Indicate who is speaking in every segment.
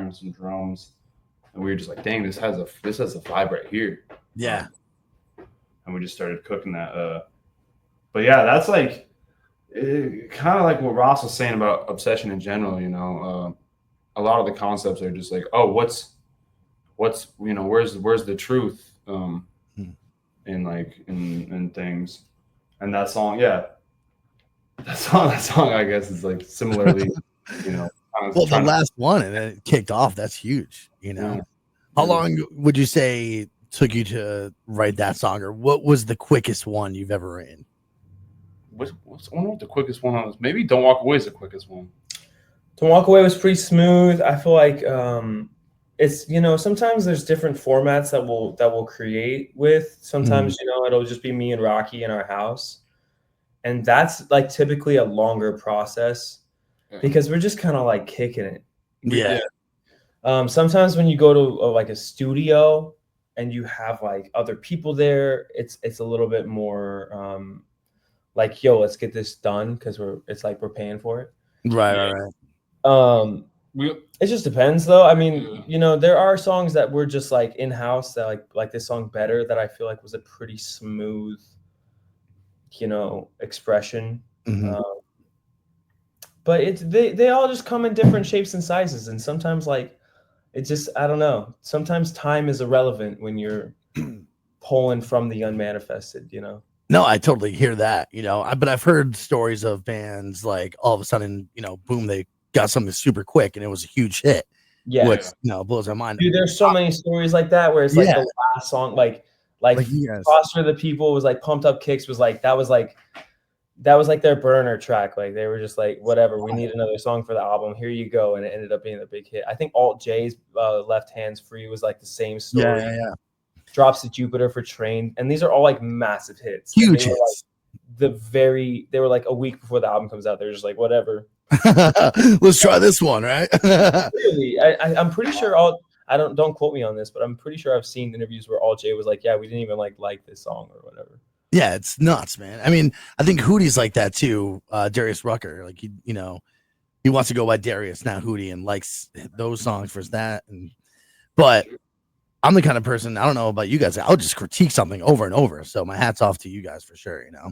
Speaker 1: and some drums, and we were just like, dang, this has a vibe right here.
Speaker 2: Yeah.
Speaker 1: And we just started cooking that. But yeah, that's like kind of like what Ross was saying about obsession in general. You know, a lot of the concepts are just like, oh, what's where's the truth in like in things, and that song, yeah, that song I guess is like similarly, you know.
Speaker 2: Well, the last one and then it kicked off. That's huge. You know,
Speaker 1: Yeah.
Speaker 2: How long would you say took you to write that song, or what was the quickest one you've ever written?
Speaker 1: I wonder what the quickest one was. Maybe "Don't Walk Away" is the quickest one.
Speaker 3: "Don't Walk Away" was pretty smooth. I feel like it's, you know, sometimes there's different formats that we'll create with. Sometimes you know, it'll just be me and Rocky in our house, and that's like typically a longer process because we're just kind of like kicking it.
Speaker 2: Yeah.
Speaker 3: Sometimes when you go to like a studio and you have like other people there, it's a little bit more like, yo, let's get this done because it's like we're paying for it.
Speaker 2: Right.
Speaker 3: It just depends though. I mean, you know, there are songs that we're just like in-house that like this song Better, that I feel like was a pretty smooth, you know, expression. But they all just come in different shapes and sizes, and sometimes like it just, I don't know, sometimes time is irrelevant when you're pulling from the unmanifested, you know.
Speaker 2: No, I totally hear that, you know, but I've heard stories of bands like all of a sudden, you know, boom, they got something super quick and it was a huge hit.
Speaker 3: Yeah.
Speaker 2: Which, you know, blows our mind.
Speaker 3: Dude, there's so many stories like that where it's like the last song, like Foster the People was like Pumped Up Kicks was like, that was like their burner track. Like they were just like, whatever, we need another song for the album. Here you go. And it ended up being a big hit. I think Alt J's Left Hands Free was like the same story.
Speaker 2: Yeah.
Speaker 3: Drops to Jupiter for Train. And these are all like massive hits.
Speaker 2: Huge hits.
Speaker 3: They were like a week before the album comes out. They're just like, whatever.
Speaker 2: Let's try this one, right?
Speaker 3: Really, I'm pretty sure don't quote me on this, but I'm pretty sure I've seen interviews where Alt J was like, yeah, we didn't even like this song or whatever.
Speaker 2: Yeah, it's nuts, man. I mean, I think Hootie's like that too. Darius Rucker, like he wants to go by Darius, not Hootie, and likes those songs for that. But I'm the kind of person, I don't know about you guys, I'll just critique something over and over. So my hat's off to you guys for sure, you know.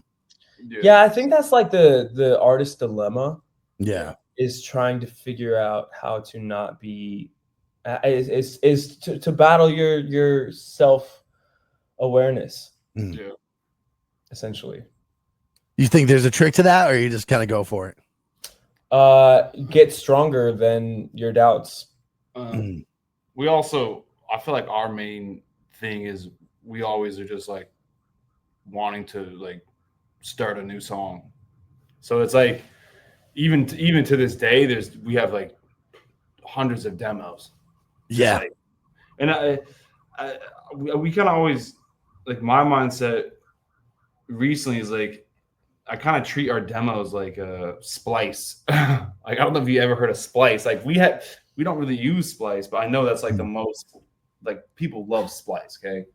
Speaker 3: Yeah, I think that's like the artist dilemma.
Speaker 2: Yeah,
Speaker 3: is trying to figure out how to not be is to battle your self-awareness.
Speaker 1: Yeah.
Speaker 3: Essentially.
Speaker 2: You think there's a trick to that, or you just kind of go for it?
Speaker 3: Get stronger than your doubts.
Speaker 1: We also, I feel like our main thing is we always are just like wanting to like start a new song. So it's like even to this day, we have like hundreds of demos.
Speaker 2: Yeah.
Speaker 1: Like, and we kind of always, like, my mindset recently is like, I kind of treat our demos like a Splice. Like, I don't know if you ever heard of Splice. Like we don't really use Splice, but I know that's like the most, like, people love Splice. Okay.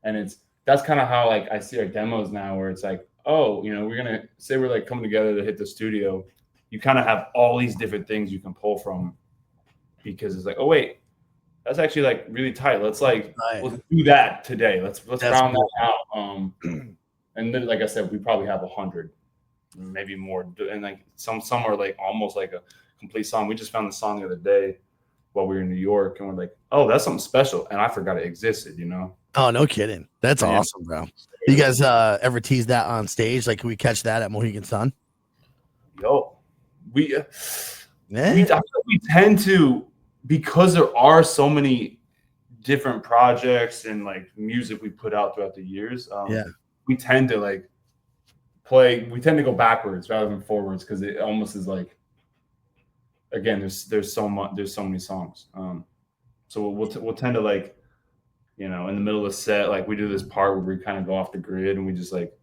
Speaker 1: And that's kind of how like I see our demos now, where it's like, oh, you know, we're going to say we're like coming together to hit the studio. You kind of have all these different things you can pull from, because it's like, oh wait, that's actually like really tight. Let's do that today. Let's round that out. And then, like I said, we probably have 100, maybe more. And like some are like almost like a complete song. We just found the song the other day while we were in New York, and we're like, oh, that's something special. And I forgot it existed, you know?
Speaker 2: Oh, no kidding. That's awesome, bro. You guys ever tease that on stage? Like, can we catch that at Mohegan Sun?
Speaker 1: Yo, we tend to, because there are so many different projects and like music we put out throughout the years. We tend to like we tend to go backwards rather than forwards, because it almost is like, again, there's so many songs. So we'll tend to, like, you know, in the middle of the set, like we do this part where we kind of go off the grid and we just like,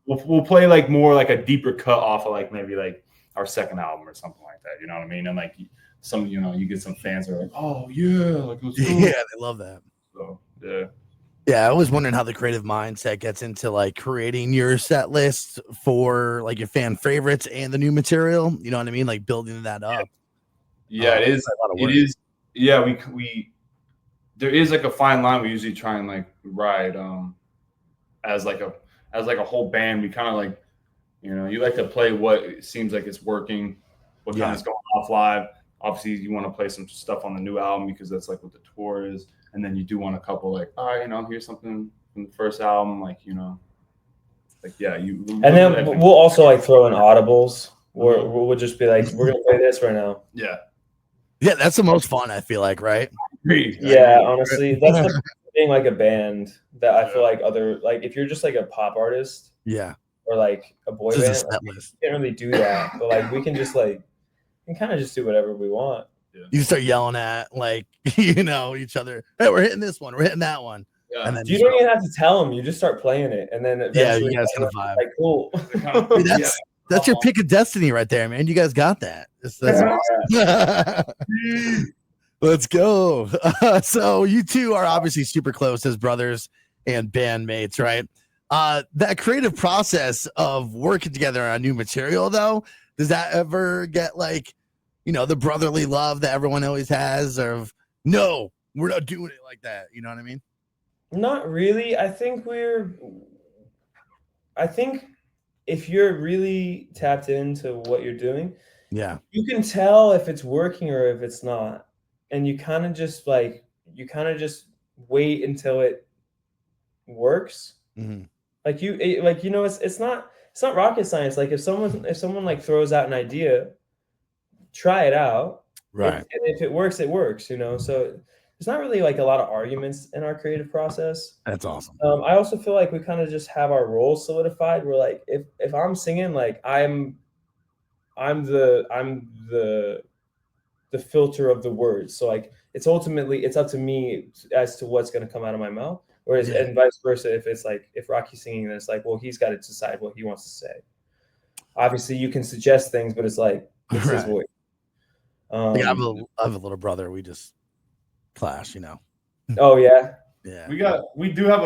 Speaker 1: we'll play like more like a deeper cut off of like maybe like our second album or something like that. You know what I mean? And like some, you know, you get some fans that are like, oh yeah, like it was cool.
Speaker 2: Yeah, they love that.
Speaker 1: So yeah.
Speaker 2: Yeah, I was wondering how the creative mindset gets into like creating your set list for like your fan favorites and the new material. You know what I mean? Like building that up.
Speaker 1: Yeah, it is. It is. yeah, we there is like a fine line we usually try and like ride as like a whole band. We kind of like, you like to play what seems like it's working, what kind of is going off live. Obviously, you want to play some stuff on the new album because that's like what the tour is, and then you do want a couple like, all right, here's something from the first album, like like yeah, you.
Speaker 3: And then we'll also like throw in audibles, or we'll just be like, we're gonna play this right now.
Speaker 1: Yeah.
Speaker 2: Yeah, that's the most fun, I feel like, right?
Speaker 3: Yeah, honestly, that's the being like a band that I feel like if you're just like a pop artist,
Speaker 2: yeah,
Speaker 3: or like a boy
Speaker 2: just
Speaker 3: band, you can't really do that. But like we can just like kind of just do whatever we want.
Speaker 2: Yeah. You start yelling at like each other. Hey, we're hitting this one. We're hitting that one.
Speaker 1: Yeah.
Speaker 2: And then
Speaker 3: you don't even have to tell them. You just start playing it, and then eventually,
Speaker 2: you guys get a vibe.
Speaker 3: Like cool.
Speaker 2: That's your pick of destiny right there, man. You guys got that. That's awesome. Let's go. So you two are obviously super close as brothers and bandmates, right? That creative process of working together on new material, though, does that ever get like, the brotherly love that everyone always has, or no, we're not doing it like that? You know what I mean?
Speaker 3: Not really. I think if you're really tapped into what you're doing,
Speaker 2: yeah,
Speaker 3: you can tell if it's working or if it's not. And you kind of just wait until it works.
Speaker 2: Mm-hmm.
Speaker 3: It's not rocket science. Like if someone like throws out an idea, try it out.
Speaker 2: Right.
Speaker 3: And if it works, it works, So there's not really like a lot of arguments in our creative process.
Speaker 2: That's awesome.
Speaker 3: I also feel like we kind of just have our roles solidified. We're like, if I'm singing, like I'm the filter of the words. So like it's up to me as to what's going to come out of my mouth. Whereas and vice versa, if Rocky's singing, then it's like, well, he's got to decide what he wants to say. Obviously, you can suggest things, but it's like it's his voice.
Speaker 2: I have a little brother. We just clash,
Speaker 3: Oh yeah.
Speaker 2: Yeah.
Speaker 1: We do have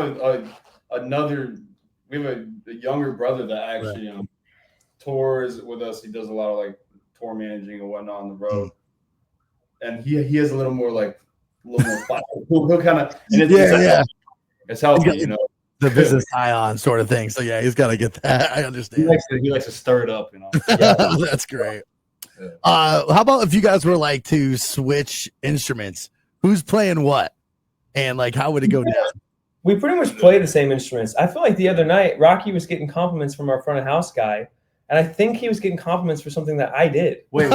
Speaker 1: we have a younger brother that actually tours with us. He does a lot of like tour managing and whatnot on the road. And he has a little more flat. He'll kind of it's healthy,
Speaker 2: the business eye on sort of thing. So yeah, he's got to get that. I understand.
Speaker 1: He likes to stir it up,
Speaker 2: That's great. Yeah. How about if you guys were like to switch instruments? Who's playing what? And like, how would it go down?
Speaker 3: We pretty much play the same instruments. I feel like the other night, Rocky was getting compliments from our front of house guy. And I think he was getting compliments for something that I did.
Speaker 1: Wait,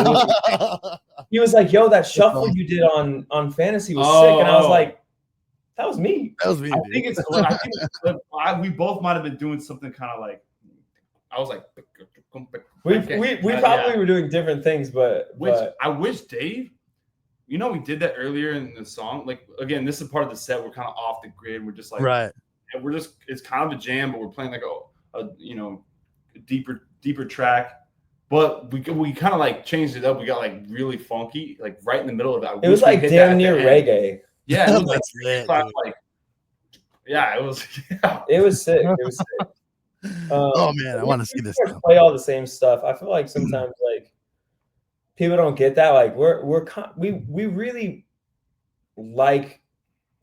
Speaker 3: he was like, yo, that shuffle you did on Fantasy was sick. And I was like, that was me.
Speaker 2: That was me.
Speaker 1: We both might have been doing something kind of like, I was like,
Speaker 3: we probably were doing different things, but
Speaker 1: I wish Dave, we did that earlier in the song. Like, again, this is part of the set. We're kind of off the grid. We're just like, and it's kind of a jam, but we're playing like a deeper track. But we kind of like changed it up. We got like really funky, like right in the middle of it.
Speaker 3: It was like damn near reggae.
Speaker 1: Yeah, it was it was. Yeah.
Speaker 3: It was sick. It was sick.
Speaker 2: Oh man, I want to see this.
Speaker 3: Play all the same stuff. I feel like sometimes like people don't get that. Like we really like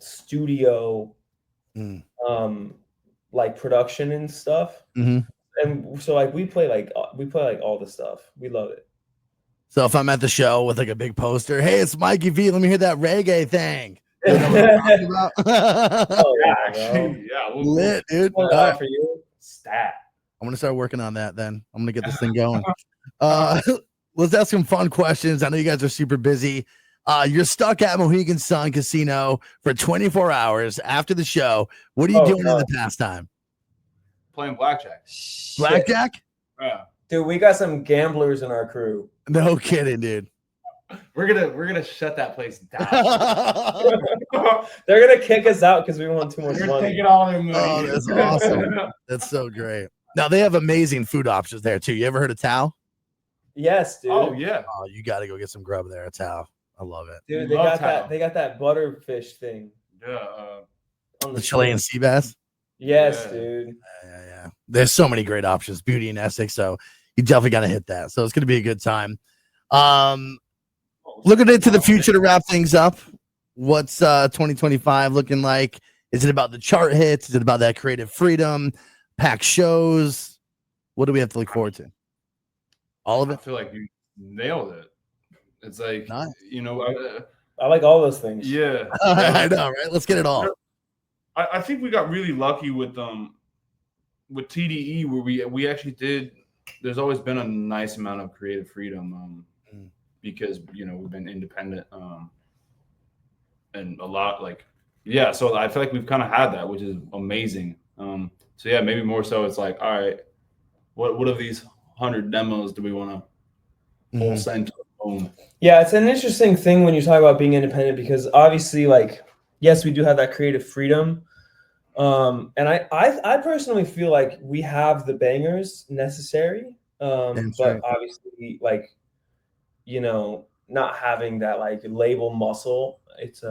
Speaker 3: studio, like production and stuff.
Speaker 2: Mm-hmm.
Speaker 3: And so like we play like all the stuff. We love it.
Speaker 2: So if I'm at the show with like a big poster, hey, it's Mikey V. Let me hear that reggae thing.
Speaker 3: Oh
Speaker 2: yeah, lit, dude.
Speaker 3: For you,
Speaker 1: stat.
Speaker 2: I'm gonna start working on that. Then I'm gonna get this thing going. Let's ask some fun questions. I know you guys are super busy. You're stuck at Mohegan Sun Casino for 24 hours after the show. What are you doing in the pastime?
Speaker 1: Playing blackjack.
Speaker 2: Blackjack?
Speaker 1: Yeah.
Speaker 3: Dude, we got some gamblers in our crew.
Speaker 2: No kidding, dude.
Speaker 1: We're gonna shut that place down.
Speaker 3: They're gonna kick us out because we want too much money.
Speaker 1: We're taking all their money.
Speaker 2: Oh, that's awesome. That's so great. Now they have amazing food options there too. You ever heard of Tao?
Speaker 3: Yes, dude.
Speaker 1: Oh yeah.
Speaker 2: Oh, you got to go get some grub there at Tao. I love it.
Speaker 3: Dude, they got Tao. They got that butterfish thing.
Speaker 1: Yeah.
Speaker 2: On the Chilean sea bass.
Speaker 3: Yes, dude.
Speaker 2: Yeah. There's so many great options. Beauty and Essex. So you definitely got to hit that. So it's gonna be a good time. looking into the future to wrap things up. What's 2025 looking like? Is it about the chart hits? Is it about that creative freedom, pack shows? What do we have to look forward to? All of
Speaker 1: I
Speaker 2: it.
Speaker 1: feel like you nailed it. It's like,
Speaker 2: Nice.
Speaker 1: you know,
Speaker 3: I like all those things.
Speaker 1: yeah.
Speaker 2: I know, right? Let's get it all.
Speaker 1: I think we got really lucky with TDE where we actually did. There's always been a nice amount of creative freedom because you know we've been independent and a lot like yeah. So I feel like we've kind of had that, which is amazing. So yeah, maybe more so. It's like, all right, what of these 100 demos do we want to full send to the home?
Speaker 3: Yeah, it's an interesting thing when you talk about being independent because obviously, like, yes, we do have that creative freedom. And I personally feel like we have the bangers necessary. But
Speaker 2: right.
Speaker 3: obviously, like, you know, not having that like label muscle, it's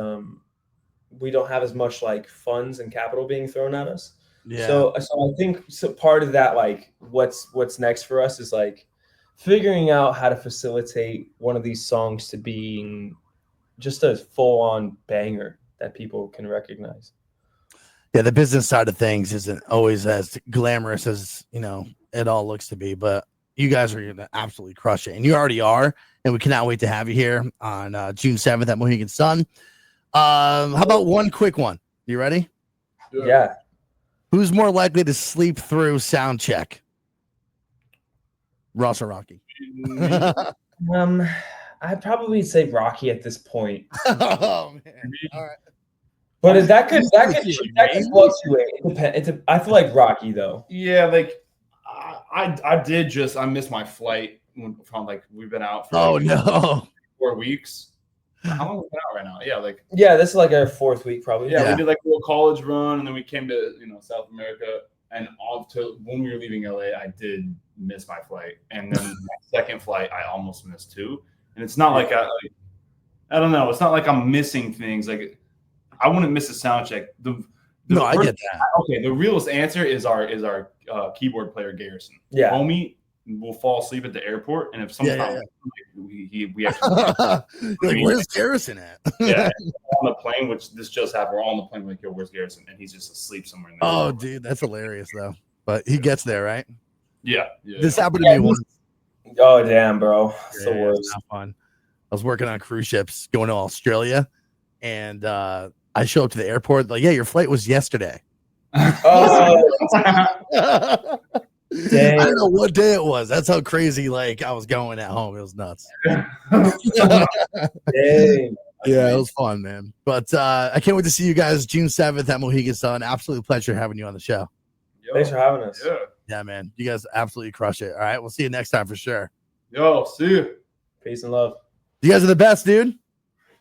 Speaker 3: we don't have as much like funds and capital being thrown at us.
Speaker 2: Yeah.
Speaker 3: So I think part of that, like, what's next for us is like figuring out how to facilitate one of these songs to being just a full on banger that people can recognize.
Speaker 2: Yeah, the business side of things isn't always as glamorous as, you know, it all looks to be, but you guys are going to absolutely crush it. And you already are. And we cannot wait to have you here on June 7th at Mohegan Sun. How about one quick one? You ready?
Speaker 3: Yeah.
Speaker 2: Who's more likely to sleep through sound check? Ross or Rocky?
Speaker 3: I'd probably say Rocky at this point.
Speaker 2: Oh man. All right.
Speaker 3: But that could fluctuate. I feel like Rocky though.
Speaker 1: Yeah, like I missed my flight from like we've been out for
Speaker 2: no
Speaker 1: 4 weeks. How long have we been out right now? Yeah, like
Speaker 3: this is like our 4th week probably.
Speaker 1: Yeah, we did like a little college run and then we came to South America and when we were leaving LA, I did miss my flight. And then my second flight I almost missed too. And it's not like I don't know, it's not like I'm missing things. Like I wouldn't miss a sound check.
Speaker 2: I get that.
Speaker 1: Okay, the realest answer is our keyboard player Garrison.
Speaker 3: Yeah,
Speaker 1: homie will fall asleep at the airport, and if sometimes we actually
Speaker 2: like, where's Garrison at?
Speaker 1: Yeah, on the plane, which this just happened. We're all on the plane, like, yo, where's Garrison? And he's just asleep somewhere in there.
Speaker 2: Oh, dude, that's hilarious though. But he gets there, right?
Speaker 1: Yeah.
Speaker 2: This happened to me once.
Speaker 3: Oh damn, bro, it's the worst.
Speaker 2: It's not fun. I was working on cruise ships going to Australia, and I show up to the airport like, yeah, your flight was yesterday.
Speaker 3: Oh,
Speaker 2: dang. I don't know what day it was. That's how crazy like I was going at home. It was nuts.
Speaker 3: Dang.
Speaker 2: Yeah, it was fun, man. But I can't wait to see you guys June 7th at Mohegan Sun. Absolute pleasure having you on the show.
Speaker 1: Yo,
Speaker 3: thanks for having us.
Speaker 2: Yeah, man. You guys absolutely crush it. All right, we'll see you next time for sure.
Speaker 1: Yo, see you.
Speaker 3: Peace and love.
Speaker 2: You guys are the best, dude.